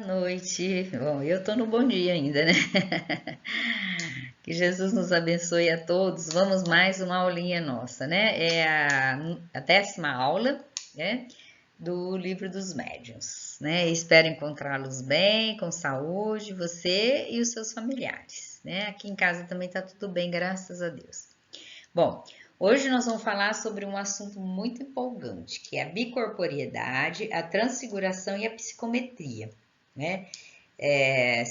noite. Bom, eu tô no bom dia ainda, né? Que Jesus nos abençoe a todos. Vamos mais uma aulinha nossa, né? É a 10ª aula, né? Do Livro dos Médiuns, né? Espero encontrá-los bem, com saúde, você e os seus familiares, né? Aqui em casa também tá tudo bem, graças a Deus. Bom, hoje nós vamos falar sobre um assunto muito empolgante, que é a bicorporiedade, a transfiguração e a psicometria, né?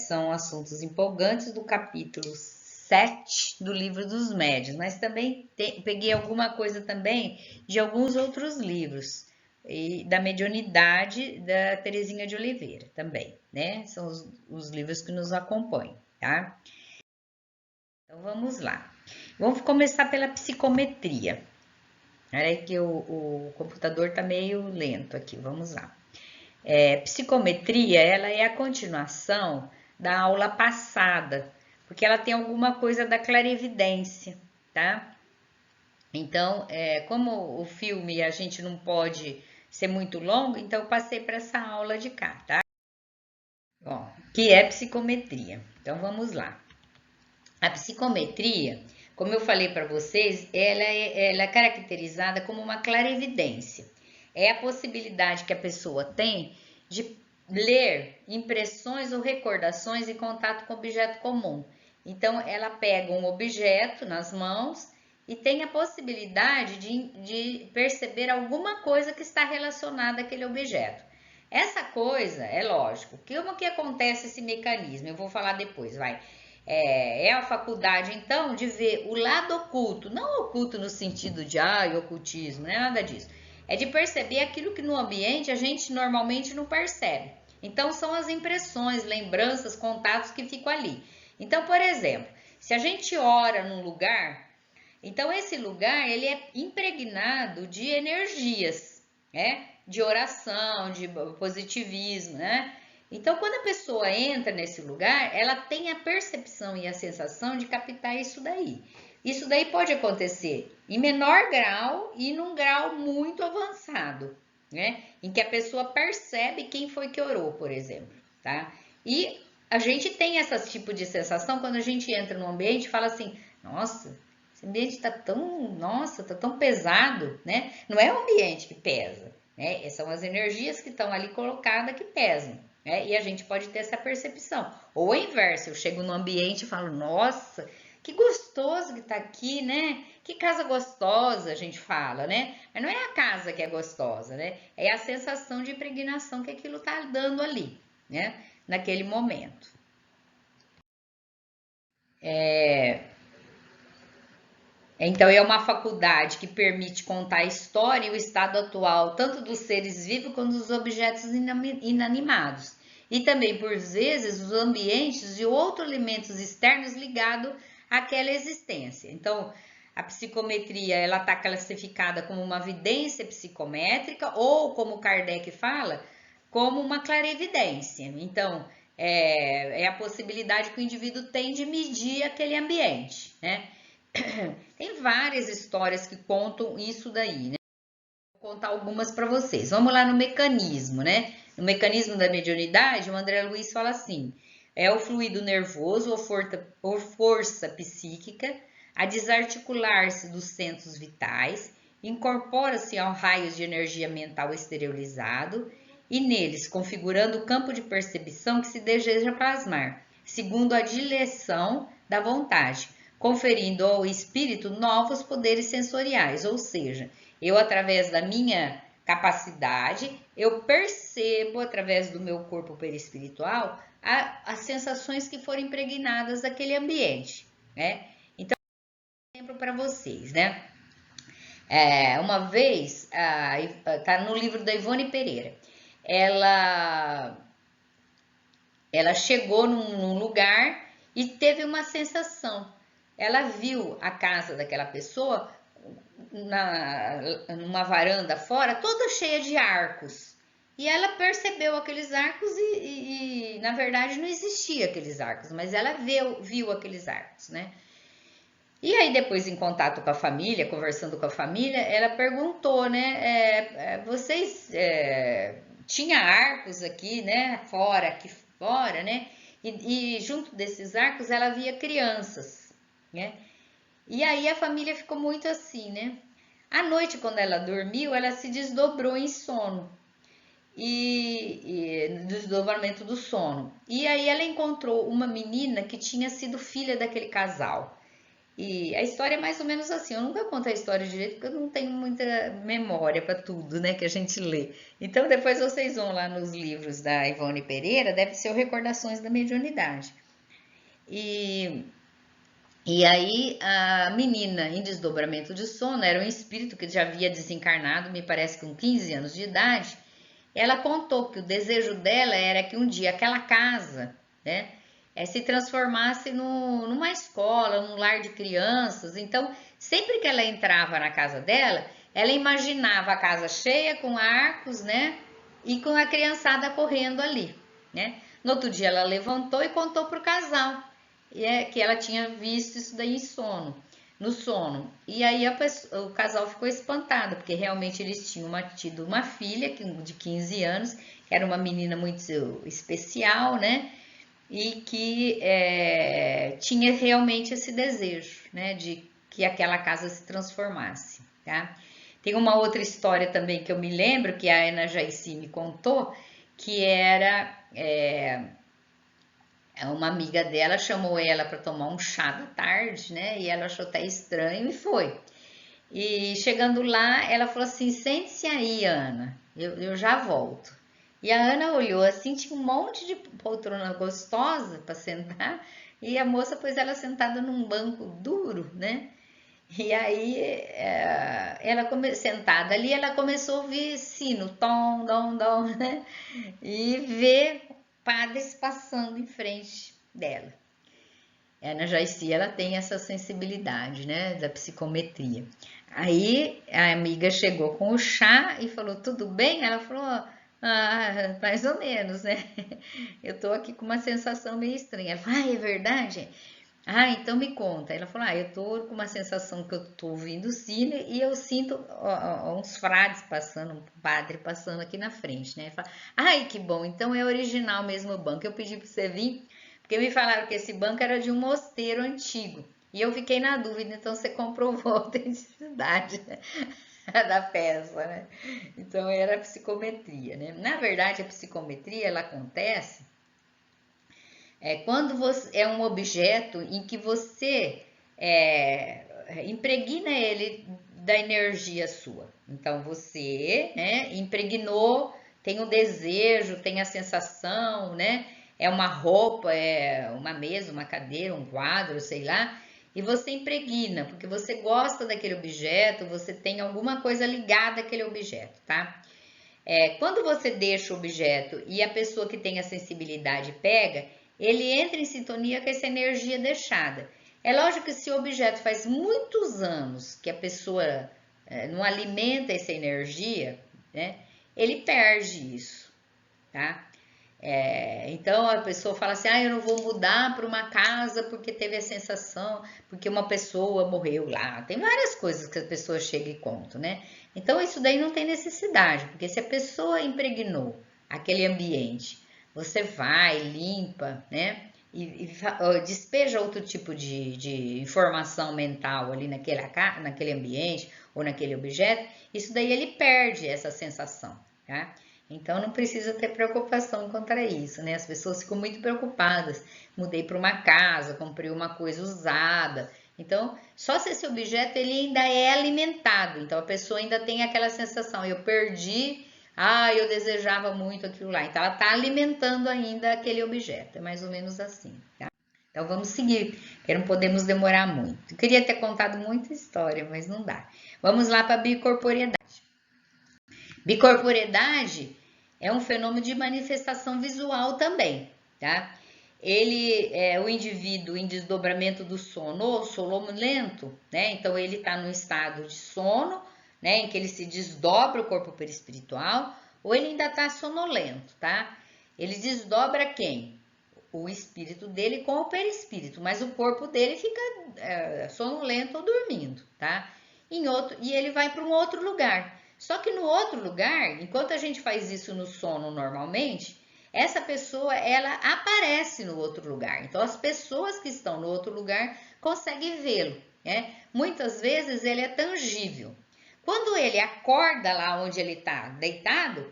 São assuntos empolgantes do capítulo 7 do Livro dos Médiuns, mas também peguei alguma coisa também de alguns outros livros, e da mediunidade da Terezinha de Oliveira também, né? São os livros que nos acompanham, tá? Então vamos lá. Vamos começar pela psicometria. Olha que o computador tá meio lento aqui, vamos lá. Psicometria, ela é a continuação da aula passada, porque ela tem alguma coisa da clarividência, tá? Então, como o filme a gente não pode ser muito longo, então eu passei para essa aula de cá, tá? Ó, que é psicometria. Então vamos lá. A psicometria, como eu falei para vocês, ela é caracterizada como uma clarividência. É a possibilidade que a pessoa tem de ler impressões ou recordações em contato com objeto comum. Então, ela pega um objeto nas mãos e tem a possibilidade de perceber alguma coisa que está relacionada àquele objeto. Essa coisa, é lógico, como que acontece esse mecanismo? Eu vou falar depois, vai. É a faculdade, então, de ver o lado oculto, não oculto no sentido de ocultismo, não é nada disso. É de perceber aquilo que no ambiente a gente normalmente não percebe. Então, são as impressões, lembranças, contatos que ficam ali. Então, por exemplo, se a gente ora num lugar, então esse lugar ele é impregnado de energias, né? De oração, de positivismo, né? Então, quando a pessoa entra nesse lugar, ela tem a percepção e a sensação de captar isso daí. Isso daí pode acontecer em menor grau e num grau muito avançado, né? Em que a pessoa percebe quem foi que orou, por exemplo, tá? E a gente tem esse tipo de sensação quando a gente entra no ambiente e fala assim, nossa, esse ambiente tá tão, nossa, tá tão pesado, né? Não é o ambiente que pesa, né? São as energias que estão ali colocadas que pesam. E a gente pode ter essa percepção. Ou o inverso, eu chego no ambiente e falo, nossa, que gostoso que tá aqui, né? Que casa gostosa, a gente fala, né? Mas não é a casa que é gostosa, né? É a sensação de impregnação que aquilo tá dando ali, né? Naquele momento. Então, é uma faculdade que permite contar a história e o estado atual, tanto dos seres vivos quanto dos objetos inanimados. E também, por vezes, os ambientes e outros elementos externos ligados àquela existência. Então, a psicometria ela está classificada como uma vidência psicométrica ou, como Kardec fala, como uma clarevidência. Então, é a possibilidade que o indivíduo tem de medir aquele ambiente, né? Tem várias histórias que contam isso daí, né? Vou contar algumas para vocês. Vamos lá no mecanismo, né? No mecanismo da mediunidade, o André Luiz fala assim: é o fluido nervoso ou força psíquica a desarticular-se dos centros vitais, incorpora-se ao raio de energia mental exteriorizado e neles configurando o campo de percepção que se deseja plasmar, segundo a direção da vontade, conferindo ao espírito novos poderes sensoriais, ou seja, eu através da minha capacidade, eu percebo através do meu corpo perispiritual as sensações que foram impregnadas daquele ambiente, né? Então, exemplo para vocês, né? Uma vez, tá no livro da Ivone Pereira, ela chegou num lugar e teve uma sensação. Ela viu a casa daquela pessoa numa varanda fora, toda cheia de arcos. E ela percebeu aqueles arcos e na verdade não existia aqueles arcos, mas ela viu aqueles arcos, né? E aí depois em contato com a família, conversando com a família, ela perguntou, né? Vocês tinha arcos aqui, né, aqui fora, né, e junto desses arcos ela via crianças, né, e aí a família ficou muito assim, né. À noite, quando ela dormiu, ela se desdobrou em sono, desdobramento do sono. E aí ela encontrou uma menina que tinha sido filha daquele casal. E a história é mais ou menos assim. Eu nunca conto a história direito porque eu não tenho muita memória para tudo, né, que a gente lê. Então depois vocês vão lá nos livros da Ivone Pereira, deve ser o Recordações da Mediunidade. E e aí a menina em desdobramento de sono era um espírito que já havia desencarnado, me parece com 15 anos de idade. Ela contou que o desejo dela era que um dia aquela casa, né, se transformasse numa escola, num lar de crianças. Então, sempre que ela entrava na casa dela, ela imaginava a casa cheia com arcos, né, e com a criançada correndo ali, né. No outro dia ela levantou e contou para o casal que ela tinha visto isso daí no sono. E aí o casal ficou espantado, porque realmente eles tinham tido uma filha de 15 anos, que era uma menina muito especial, né? E que tinha realmente esse desejo, né? De que aquela casa se transformasse, tá? Tem uma outra história também que eu me lembro, que a Ana Jaici me contou, que era... uma amiga dela chamou ela para tomar um chá da tarde, né? E ela achou até estranho e foi. E chegando lá, ela falou assim: sente-se aí, Ana, eu já volto. E a Ana olhou assim, tinha um monte de poltrona gostosa para sentar, e a moça pôs ela sentada num banco duro, né? E aí, ela sentada ali, ela começou a ouvir sino, tom, dom, dom, né? E ver padres passando em frente dela. A Ana Jaici, ela tem essa sensibilidade, né, da psicometria. Aí a amiga chegou com o chá e falou: tudo bem? Ela falou: mais ou menos, né? Eu tô aqui com uma sensação meio estranha. Ela falou: é verdade? Então me conta. Ela falou: eu tô com uma sensação que eu tô ouvindo o sino e eu sinto uns frades passando, um padre passando aqui na frente, né? Ela falou: que bom, então é original mesmo o banco. Eu pedi para você vir, porque me falaram que esse banco era de um mosteiro antigo. E eu fiquei na dúvida, então você comprovou a autenticidade, né, da peça, né? Então era a psicometria, né? Na verdade, a psicometria, ela acontece quando é um objeto em que você impregna ele da energia sua. Então você, né, impregnou, tem o desejo, tem a sensação, né? É uma roupa, é uma mesa, uma cadeira, um quadro, sei lá, e você impregna, porque você gosta daquele objeto, você tem alguma coisa ligada àquele objeto, tá? Quando você deixa o objeto e a pessoa que tem a sensibilidade pega, ele entra em sintonia com essa energia deixada. É lógico que se o objeto faz muitos anos que a pessoa não alimenta essa energia, né, ele perde isso, tá? Então a pessoa fala assim: eu não vou mudar para uma casa porque teve a sensação, porque uma pessoa morreu lá. Tem várias coisas que a pessoa chega e conta, né? Então isso daí não tem necessidade, porque se a pessoa impregnou aquele ambiente, você vai, limpa, né? E despeja outro tipo de informação mental ali naquele ambiente ou naquele objeto, isso daí ele perde essa sensação, tá? Então não precisa ter preocupação contra isso, né? As pessoas ficam muito preocupadas. Mudei para uma casa, comprei uma coisa usada. Então, só se esse objeto ele ainda é alimentado. Então a pessoa ainda tem aquela sensação: eu perdi, eu desejava muito aquilo lá. Então ela está alimentando ainda aquele objeto. É mais ou menos assim, tá? Então vamos seguir, porque não podemos demorar muito. Eu queria ter contado muita história, mas não dá. Vamos lá para a bicorporiedade. Bicorporiedade é um fenômeno de manifestação visual também, tá? Ele é o indivíduo em desdobramento do sono ou sonolento, né? Então ele está no estado de sono, né? Em que ele se desdobra o corpo perispiritual, ou ele ainda está sonolento, tá? Ele desdobra quem? O espírito dele com o perispírito, mas o corpo dele fica sonolento ou dormindo, tá? E ele vai para um outro lugar. Só que no outro lugar, enquanto a gente faz isso no sono normalmente, essa pessoa ela aparece no outro lugar. Então as pessoas que estão no outro lugar conseguem vê-lo, né? Muitas vezes ele é tangível. Quando ele acorda lá onde ele está deitado,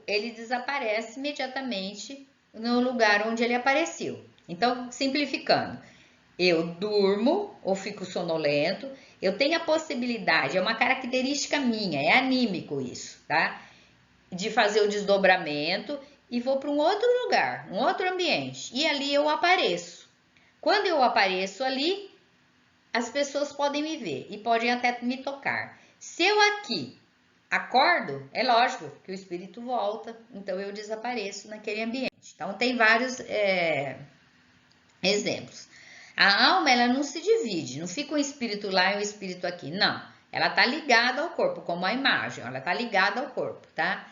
ele desaparece imediatamente no lugar onde ele apareceu. Então, simplificando, eu durmo ou fico sonolento, eu tenho a possibilidade, é uma característica minha, é anímico isso, tá? De fazer o desdobramento e vou para um outro lugar, um outro ambiente, e ali eu apareço. Quando eu apareço ali, as pessoas podem me ver e podem até me tocar. Se eu aqui acordo, é lógico que o espírito volta, então eu desapareço naquele ambiente. Então tem vários exemplos. A alma ela não se divide, não fica um espírito lá e um espírito aqui, não. Ela está ligada ao corpo, como a imagem, ela está ligada ao corpo, tá?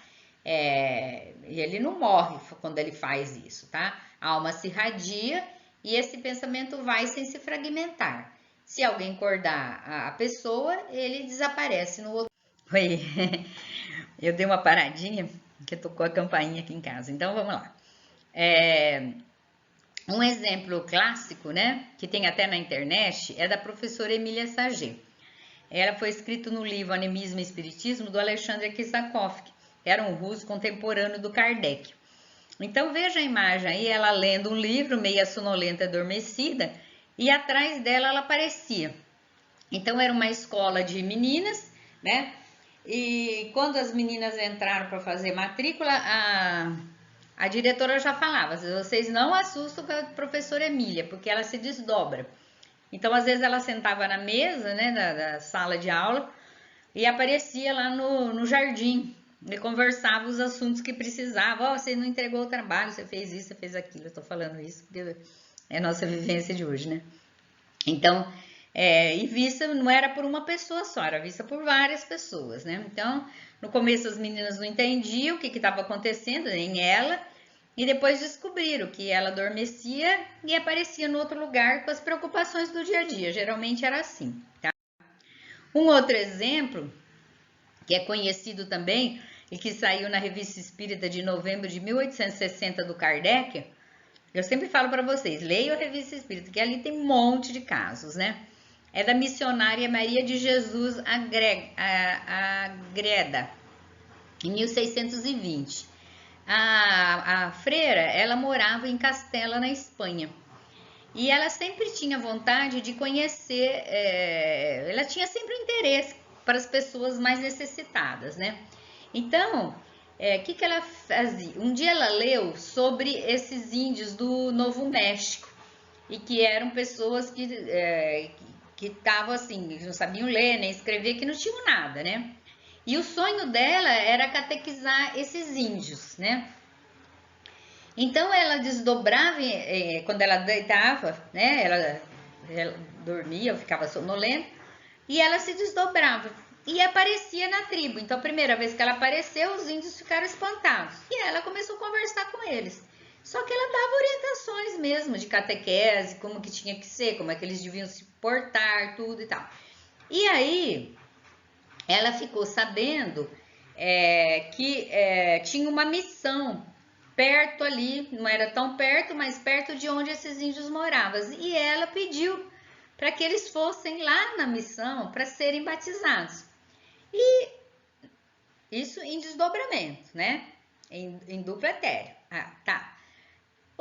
E ele não morre quando ele faz isso, tá? A alma se irradia e esse pensamento vai sem se fragmentar. Se alguém acordar a pessoa, ele desaparece no outro. Oi, eu dei uma paradinha, que tocou a campainha aqui em casa. Então vamos lá. Um exemplo clássico, né, que tem até na internet, é da professora Emília Sager. Ela foi escrito no livro Animismo e Espiritismo do Alexandre Kissakovsky, era um russo contemporâneo do Kardec. Então veja a imagem aí, ela lendo um livro, meia sonolenta, adormecida, e atrás dela ela aparecia. Então era uma escola de meninas, né? E quando as meninas entraram para fazer matrícula, a diretora já falava: vocês não assustam com a professora Emília, porque ela se desdobra. Então, às vezes, ela sentava na mesa, né, da sala de aula e aparecia lá no jardim e conversava os assuntos que precisava. Você não entregou o trabalho, você fez isso, você fez aquilo. Eu tô falando isso porque é a nossa vivência de hoje, né? Então, e vista não era por uma pessoa só, era vista por várias pessoas, né? Então, no começo as meninas não entendiam o que estava acontecendo, nem ela, e depois descobriram que ela adormecia e aparecia no outro lugar com as preocupações do dia a dia. Geralmente era assim, tá? Um outro exemplo, que é conhecido também e que saiu na Revista Espírita de novembro de 1860 do Kardec, eu sempre falo para vocês, leiam a Revista Espírita, que ali tem um monte de casos, né? É da missionária Maria de Jesus Agreda, em 1620. A freira, ela morava em Castela, na Espanha. E ela sempre tinha vontade de conhecer, ela tinha sempre um interesse para as pessoas mais necessitadas, né? Então, o que ela fazia? Um dia ela leu sobre esses índios do Novo México e que eram pessoas que estavam assim, não sabiam ler nem escrever, que não tinham nada, né? E o sonho dela era catequizar esses índios, né? Então ela desdobrava, quando ela deitava, né? Ela dormia, ficava sonolenta, e ela se desdobrava e aparecia na tribo. Então a primeira vez que ela apareceu, os índios ficaram espantados. E ela começou a conversar com eles. Só que ela dava orientações mesmo de catequese, como que tinha que ser, como é que eles deviam se portar, tudo e tal. E aí ela ficou sabendo que tinha uma missão perto ali, não era tão perto, mas perto de onde esses índios moravam. E ela pediu para que eles fossem lá na missão para serem batizados. E isso em desdobramento, né? Em duplo etéreo. Tá.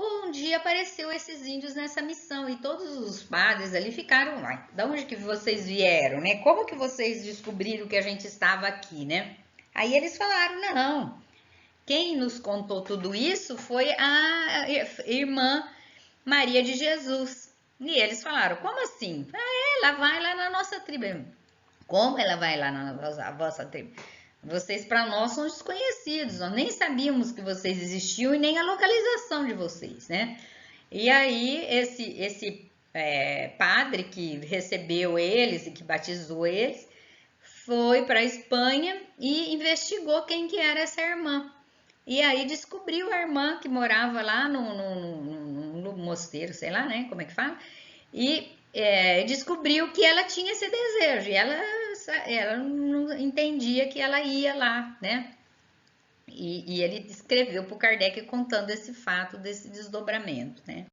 Um dia apareceu esses índios nessa missão e todos os padres ali ficaram lá. Da onde que vocês vieram, né? Como que vocês descobriram que a gente estava aqui, né? Aí eles falaram: não, quem nos contou tudo isso foi a irmã Maria de Jesus. E eles falaram: como assim? Ela vai lá na nossa tribo. Como ela vai lá na vossa tribo? Vocês para nós são desconhecidos, nós nem sabíamos que vocês existiam e nem a localização de vocês, né? E aí esse padre que recebeu eles e que batizou eles foi para a Espanha e investigou quem que era essa irmã. E aí descobriu a irmã que morava lá no mosteiro, sei lá, né? Como é que fala? E descobriu que ela tinha esse desejo. E ela ela não entendia que ela ia lá, né? E ele escreveu para o Kardec contando esse fato, desse desdobramento, né?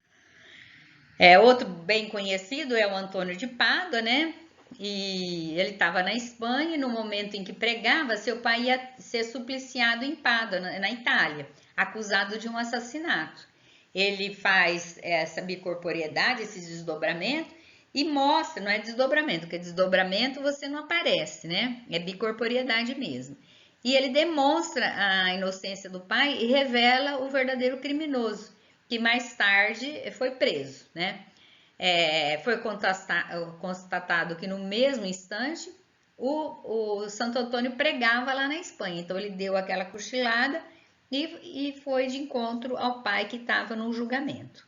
Outro bem conhecido é o Antônio de Pádua, né? E ele estava na Espanha e no momento em que pregava, seu pai ia ser supliciado em Pádua, na Itália, acusado de um assassinato. Ele faz essa bicorporiedade, esse desdobramento, e mostra, não é desdobramento, porque desdobramento você não aparece, né? É bicorporiedade mesmo. E ele demonstra a inocência do pai e revela o verdadeiro criminoso, que mais tarde foi preso, né? Foi constatado que no mesmo instante o Santo Antônio pregava lá na Espanha. Então ele deu aquela cochilada e foi de encontro ao pai que estava no julgamento,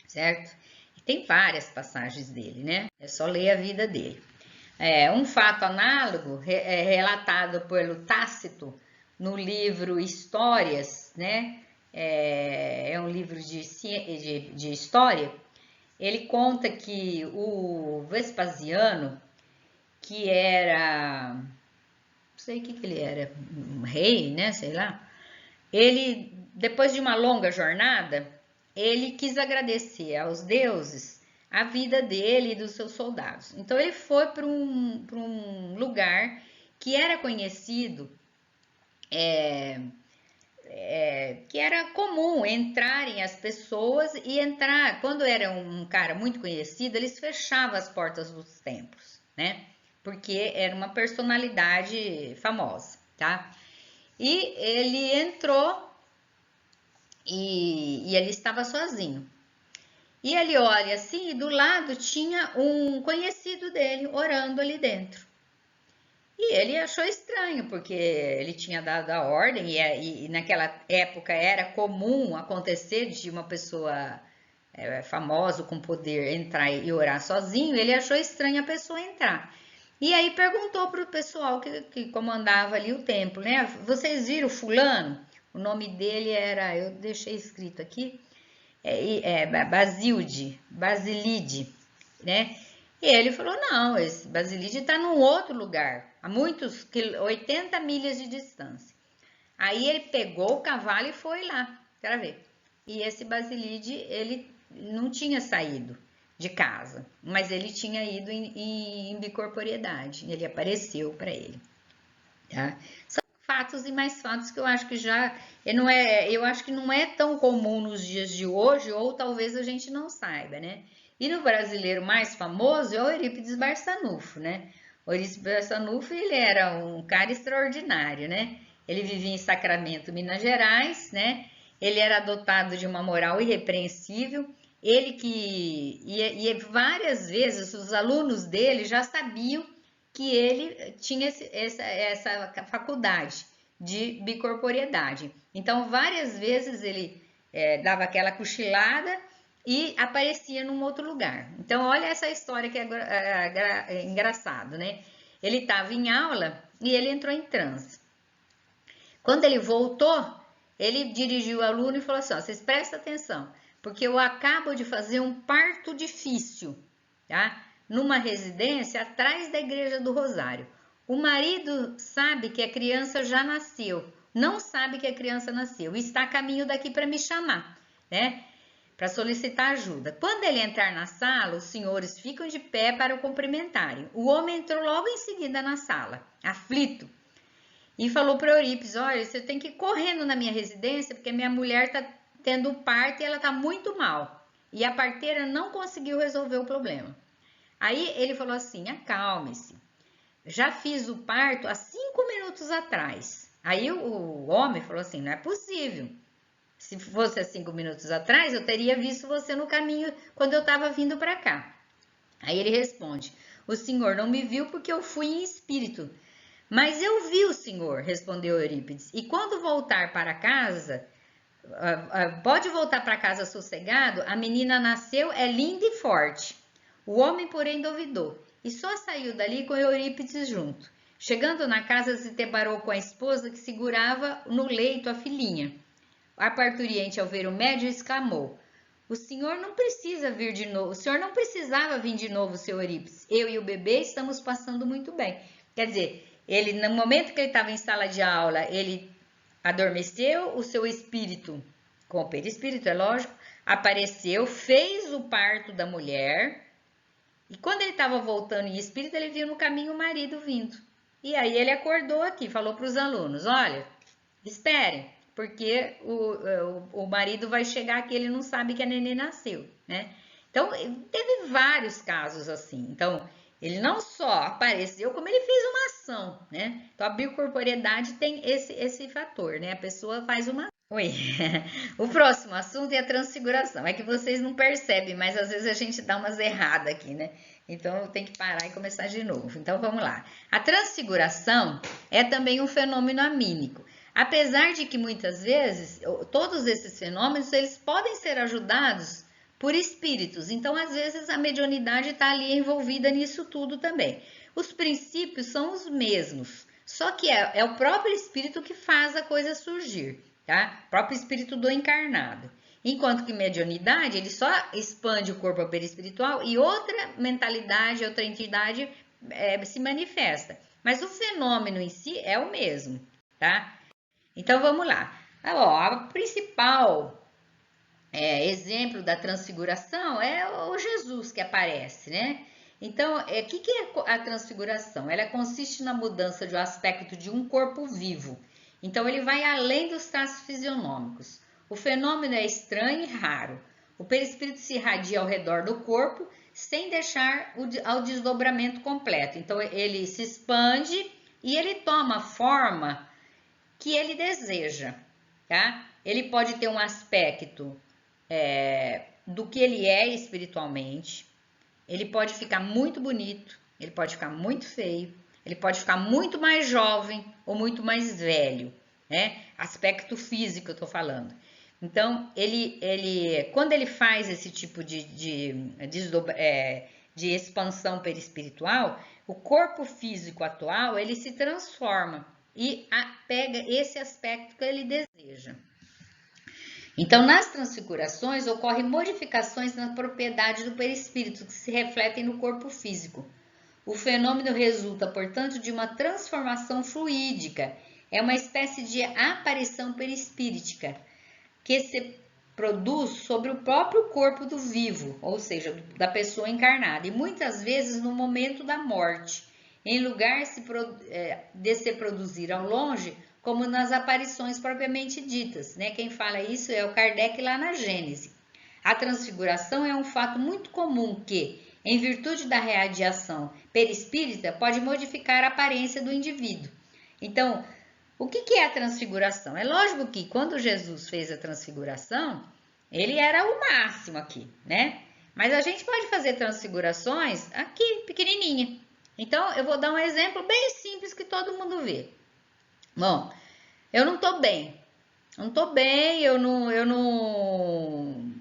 certo? E tem várias passagens dele, né? É só ler a vida dele. Um fato análogo relatado pelo Tácito no livro Histórias, né? É um livro de história. Ele conta que o Vespasiano, que era, não sei o que ele era, um rei, né, sei lá, ele, depois de uma longa jornada, ele quis agradecer aos deuses a vida dele e dos seus soldados. Então ele foi para um lugar que era conhecido, que era comum entrarem as pessoas e entrar, quando era um cara muito conhecido, eles fechavam as portas dos templos, né? Porque era uma personalidade famosa, tá? E ele entrou e ele estava sozinho. E ele olha assim, e do lado tinha um conhecido dele orando ali dentro. E ele achou estranho, porque ele tinha dado a ordem, e naquela época era comum acontecer de uma pessoa famosa com poder entrar e orar sozinho. Ele achou estranho a pessoa entrar. E aí perguntou para o pessoal que comandava ali o templo, né? Vocês viram fulano? O nome dele era, eu deixei escrito aqui, Basilide, né? E ele falou, não, esse Basilide está num outro lugar, a 80 milhas de distância. Aí ele pegou o cavalo e foi lá, para ver. E esse Basilide, ele não tinha saído de casa, mas ele tinha ido em bicorporiedade, ele apareceu para ele, tá? São fatos e mais fatos que eu acho que eu acho que não é tão comum nos dias de hoje, ou talvez a gente não saiba, né? E no brasileiro mais famoso é o Eurípides Barçanufo, né? O Eurípides Barçanufo, ele era um cara extraordinário, né? Ele vivia em Sacramento, Minas Gerais, né? Ele era dotado de uma moral irrepreensível. Ele e várias vezes os alunos dele já sabiam que ele tinha essa faculdade de bicorporiedade. Então, várias vezes ele dava aquela cochilada e aparecia num outro lugar. Então, olha essa história que é engraçado, né? Ele estava em aula e ele entrou em transe. Quando ele voltou, ele dirigiu o aluno e falou assim, ó, vocês prestem atenção, porque eu acabo de fazer um parto difícil, tá? Numa residência atrás da Igreja do Rosário. O marido sabe que a criança já nasceu, não sabe que a criança nasceu e está a caminho daqui para me chamar, né? Para solicitar ajuda. Quando ele entrar na sala, os senhores ficam de pé para o cumprimentarem. O homem entrou logo em seguida na sala, aflito, e falou para Eurípides, olha, você tem que ir correndo na minha residência, porque minha mulher está tendo um parto e ela está muito mal. E a parteira não conseguiu resolver o problema. Aí ele falou assim, acalme-se, já fiz o parto há 5 minutos atrás. Aí o homem falou assim, não é possível. Se fosse há 5 minutos atrás, eu teria visto você no caminho quando eu estava vindo para cá. Aí ele responde, o senhor não me viu porque eu fui em espírito. Mas eu vi o senhor, respondeu Eurípides, e quando voltar para casa, pode voltar para casa sossegado, a menina nasceu, é linda e forte. O homem, porém, duvidou, e só saiu dali com Eurípides junto. Chegando na casa, se deparou com a esposa que segurava no leito a filhinha. A parturiente, ao ver o médium, exclamou, o senhor não precisa vir de novo, o senhor não precisava vir de novo, seu Eurípides. Eu e o bebê estamos passando muito bem. Quer dizer, ele, no momento que ele estava em sala de aula, ele adormeceu, o seu espírito, com o perispírito, é lógico, apareceu, fez o parto da mulher, e quando ele estava voltando em espírito, ele viu no caminho o marido vindo. E aí ele acordou aqui, falou para os alunos, olha, esperem, porque o marido vai chegar aqui, ele não sabe que a neném nasceu, né? Então, teve vários casos assim. Então, ele não só apareceu, como ele fez uma ação, né? Então, a biocorporeidade tem esse fator, né? A pessoa faz uma... Oi, o próximo assunto é a transfiguração. É que vocês não percebem, mas às vezes a gente dá umas erradas aqui, né? Então eu tenho que parar e começar de novo. Então vamos lá. A transfiguração é também um fenômeno anímico. Apesar de que muitas vezes todos esses fenômenos eles podem ser ajudados por espíritos. Então às vezes a mediunidade está ali envolvida nisso tudo também. Os princípios são os mesmos, só que é o próprio espírito que faz a coisa surgir. Tá? O próprio espírito do encarnado. Enquanto que mediunidade, ele só expande o corpo perispiritual e outra mentalidade, outra entidade se manifesta. Mas o fenômeno em si é o mesmo, tá? Então vamos lá. O principal exemplo da transfiguração é o Jesus que aparece, né? Então, o que é a transfiguração? Ela consiste na mudança de um aspecto de um corpo vivo. Então, ele vai além dos traços fisionômicos. O fenômeno é estranho e raro. O perispírito se irradia ao redor do corpo sem deixar ao desdobramento completo. Então, ele se expande e ele toma a forma que ele deseja, tá? Ele pode ter um aspecto do que ele é espiritualmente. Ele pode ficar muito bonito, ele pode ficar muito feio, ele pode ficar muito mais jovem ou muito mais velho, né? Aspecto físico eu tô falando. Então, quando ele faz esse tipo de expansão perispiritual, o corpo físico atual, ele se transforma e pega esse aspecto que ele deseja. Então, nas transfigurações, ocorrem modificações na propriedade do perispírito que se refletem no corpo físico. O fenômeno resulta, portanto, de uma transformação fluídica. É uma espécie de aparição perispíritica que se produz sobre o próprio corpo do vivo, ou seja, da pessoa encarnada, e muitas vezes no momento da morte, em lugar de se produzir ao longe, como nas aparições propriamente ditas, né? Quem fala isso é o Kardec lá na Gênese. A transfiguração é um fato muito comum que, em virtude da radiação perispírita, pode modificar a aparência do indivíduo. Então, o que é a transfiguração? É lógico que quando Jesus fez a transfiguração, ele era o máximo aqui, né? Mas a gente pode fazer transfigurações aqui, pequenininha. Então, eu vou dar um exemplo bem simples que todo mundo vê. Bom, eu não tô bem. Não tô bem, eu não...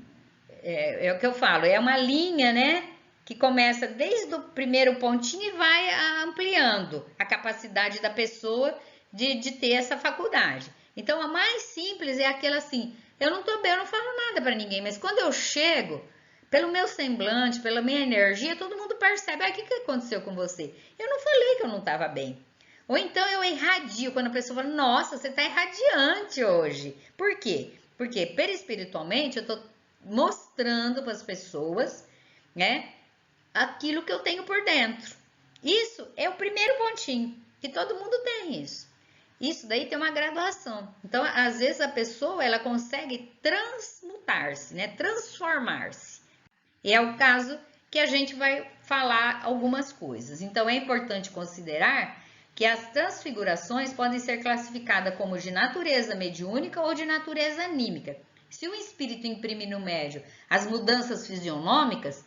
É o que eu falo, é uma linha, né? Que começa desde o primeiro pontinho e vai ampliando a capacidade da pessoa de ter essa faculdade. Então, a mais simples é aquela assim, eu não tô bem, eu não falo nada para ninguém, mas quando eu chego, pelo meu semblante, pela minha energia, todo mundo percebe, o que aconteceu com você? Eu não falei que eu não estava bem. Ou então eu irradio, quando a pessoa fala, nossa, você está irradiante hoje. Por quê? Porque perispiritualmente eu estou mostrando para as pessoas, né, aquilo que eu tenho por dentro. Isso é o primeiro pontinho, que todo mundo tem isso. Isso daí tem uma graduação. Então, às vezes a pessoa ela consegue transmutar-se, né, transformar-se. E é o caso que a gente vai falar algumas coisas. Então, é importante considerar que as transfigurações podem ser classificadas como de natureza mediúnica ou de natureza anímica. Se o espírito imprime no médium as mudanças fisionômicas,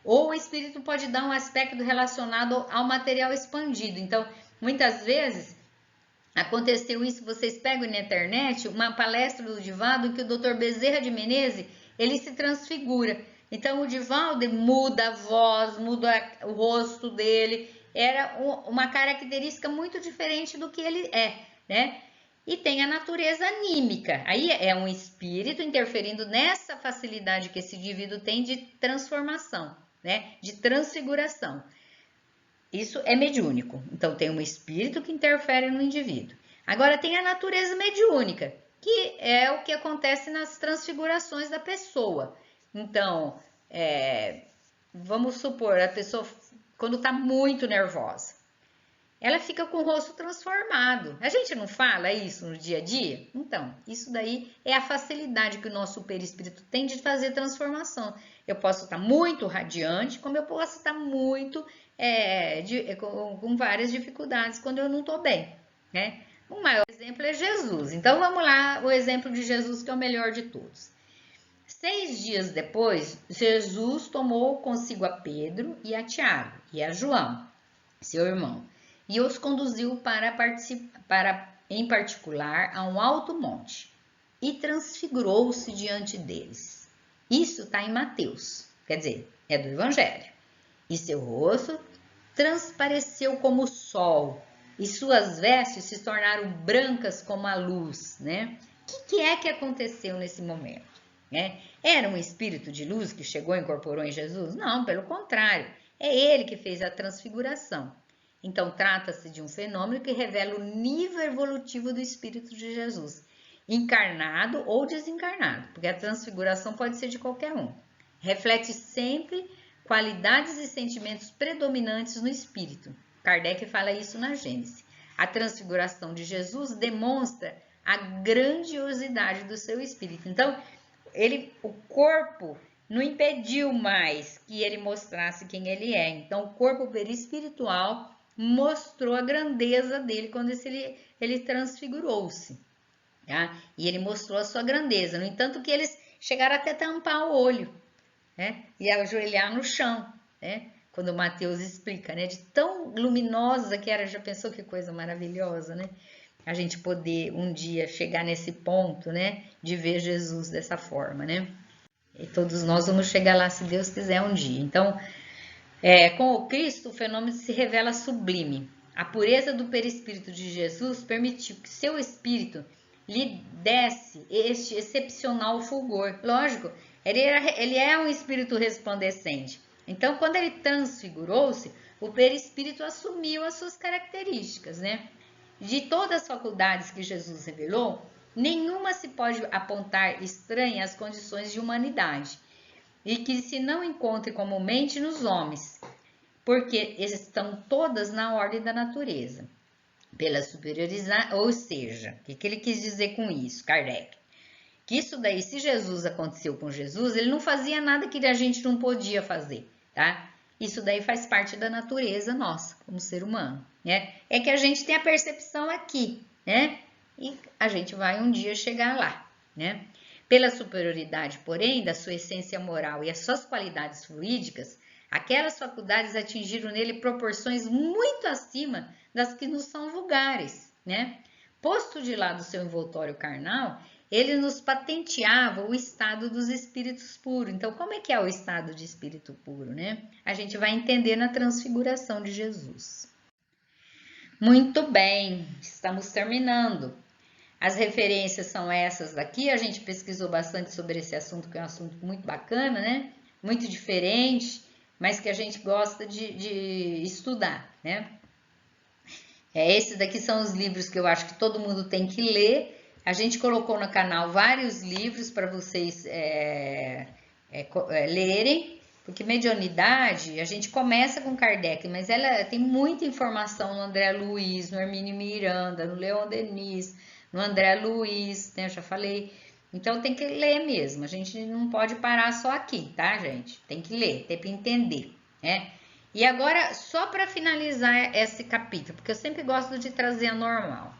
ou o espírito pode dar um aspecto relacionado ao material expandido. Então, muitas vezes, aconteceu isso, vocês pegam na internet, uma palestra do Divaldo, em que o Dr. Bezerra de Menezes, ele se transfigura. Então, o Divaldo muda a voz, muda o rosto dele, era uma característica muito diferente do que ele é, né? E tem a natureza anímica. Aí é um espírito interferindo nessa facilidade que esse indivíduo tem de transformação, né? De transfiguração. Isso é mediúnico. Então tem um espírito que interfere no indivíduo. Agora tem a natureza mediúnica, que é o que acontece nas transfigurações da pessoa. Então, vamos supor, a pessoa quando está muito nervosa, ela fica com o rosto transformado. A gente não fala isso no dia a dia? Então, isso daí é a facilidade que o nosso perispírito tem de fazer transformação. Eu posso estar muito radiante, como eu posso estar muito com várias dificuldades quando eu não estou bem, né? O maior exemplo é Jesus. Então, vamos lá, o exemplo de Jesus que é o melhor de todos. 6 dias depois, Jesus tomou consigo a Pedro e a Tiago e a João, seu irmão, e os conduziu em particular a um alto monte e transfigurou-se diante deles. Isso está em Mateus, quer dizer, é do Evangelho. E seu rosto transpareceu como o sol e suas vestes se tornaram brancas como a luz, né? O que é que aconteceu nesse momento? Era um espírito de luz que chegou e incorporou em Jesus? Não, pelo contrário, é ele que fez a transfiguração. Então, trata-se de um fenômeno que revela o nível evolutivo do Espírito de Jesus, encarnado ou desencarnado, porque a transfiguração pode ser de qualquer um. Reflete sempre qualidades e sentimentos predominantes no Espírito. Kardec fala isso na Gênese. A transfiguração de Jesus demonstra a grandiosidade do seu Espírito. Então, o corpo não impediu mais que ele mostrasse quem ele é. Então, o corpo perispiritual mostrou a grandeza dele quando ele transfigurou-se, tá? E ele mostrou a sua grandeza. No entanto, que eles chegaram até tampar o olho, né? E ajoelhar no chão, né? Quando Mateus explica, né? De tão luminosa que era, já pensou que coisa maravilhosa, né? A gente poder um dia chegar nesse ponto, né? De ver Jesus dessa forma, né? E todos nós vamos chegar lá, se Deus quiser, um dia. Então, com o Cristo, o fenômeno se revela sublime. A pureza do perispírito de Jesus permitiu que seu espírito lhe desse este excepcional fulgor. Lógico, ele é um espírito resplandecente. Então, quando ele transfigurou-se, o perispírito assumiu as suas características, né? De todas as faculdades que Jesus revelou, nenhuma se pode apontar estranha às condições de humanidade e que se não encontre comumente nos homens, porque estão todas na ordem da natureza, pela superioridade, ou seja, o que ele quis dizer com isso, Kardec? Que isso daí, se Jesus aconteceu com Jesus, ele não fazia nada que a gente não podia fazer, tá? Isso daí faz parte da natureza nossa, como ser humano, né? É que a gente tem a percepção aqui, né? E a gente vai um dia chegar lá, né? Pela superioridade, porém, da sua essência moral e as suas qualidades fluídicas, aquelas faculdades atingiram nele proporções muito acima das que nos são vulgares, né? Posto de lado o seu envoltório carnal, ele nos patenteava o estado dos espíritos puros. Então, como é que é o estado de espírito puro, né? A gente vai entender na transfiguração de Jesus. Muito bem, estamos terminando. As referências são essas daqui, a gente pesquisou bastante sobre esse assunto, que é um assunto muito bacana, né? Muito diferente, mas que a gente gosta de estudar, né? Esses daqui são os livros que eu acho que todo mundo tem que ler. A gente colocou no canal vários livros para vocês lerem, porque mediunidade, a gente começa com Kardec, mas ela tem muita informação no André Luiz, no Hermínio Miranda, no Leon Denis, no André Luiz, né? Eu já falei. Então tem que ler mesmo, a gente não pode parar só aqui, tá, gente? Tem que ler, tem que entender, né? E agora, só para finalizar esse capítulo, porque eu sempre gosto de trazer a normal.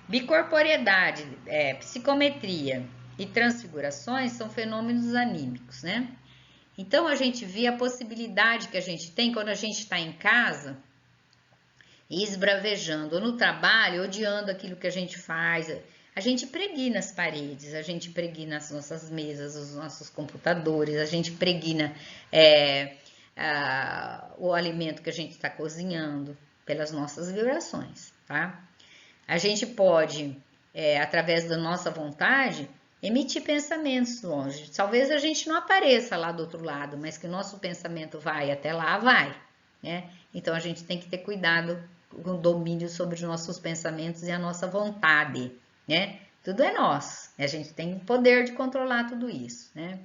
Bicorporiedade, psicometria e transfigurações são fenômenos anímicos, né? Então, a gente vê a possibilidade que a gente tem quando a gente está em casa, esbravejando, ou no trabalho, odiando aquilo que a gente faz. A gente pregna as paredes, a gente pregna as nossas mesas, os nossos computadores, a gente pregna o alimento que a gente está cozinhando pelas nossas vibrações, tá? A gente pode através da nossa vontade, emitir pensamentos longe. Talvez a gente não apareça lá do outro lado, mas que o nosso pensamento vai até lá, vai, né? Então a gente tem que ter cuidado com o domínio sobre os nossos pensamentos e a nossa vontade, né? Tudo é nosso, a gente tem o poder de controlar tudo isso, né?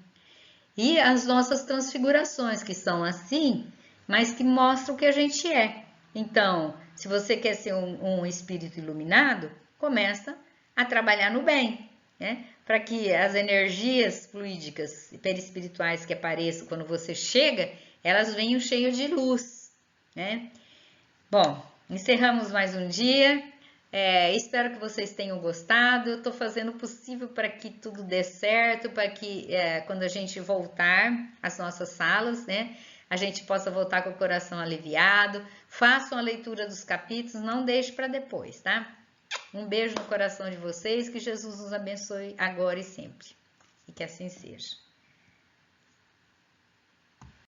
E as nossas transfigurações, que são assim, mas que mostram o que a gente é. Então, se você quer ser um espírito iluminado, começa a trabalhar no bem, né? Para que as energias fluídicas e perispirituais que apareçam quando você chega, elas venham cheias de luz, né? Bom, encerramos mais um dia. Espero que vocês tenham gostado. Eu estou fazendo o possível para que tudo dê certo, para que quando a gente voltar às nossas salas, né, a gente possa voltar com o coração aliviado. Façam a leitura dos capítulos, não deixe para depois, tá? Um beijo no coração de vocês, que Jesus nos abençoe agora e sempre. E que assim seja.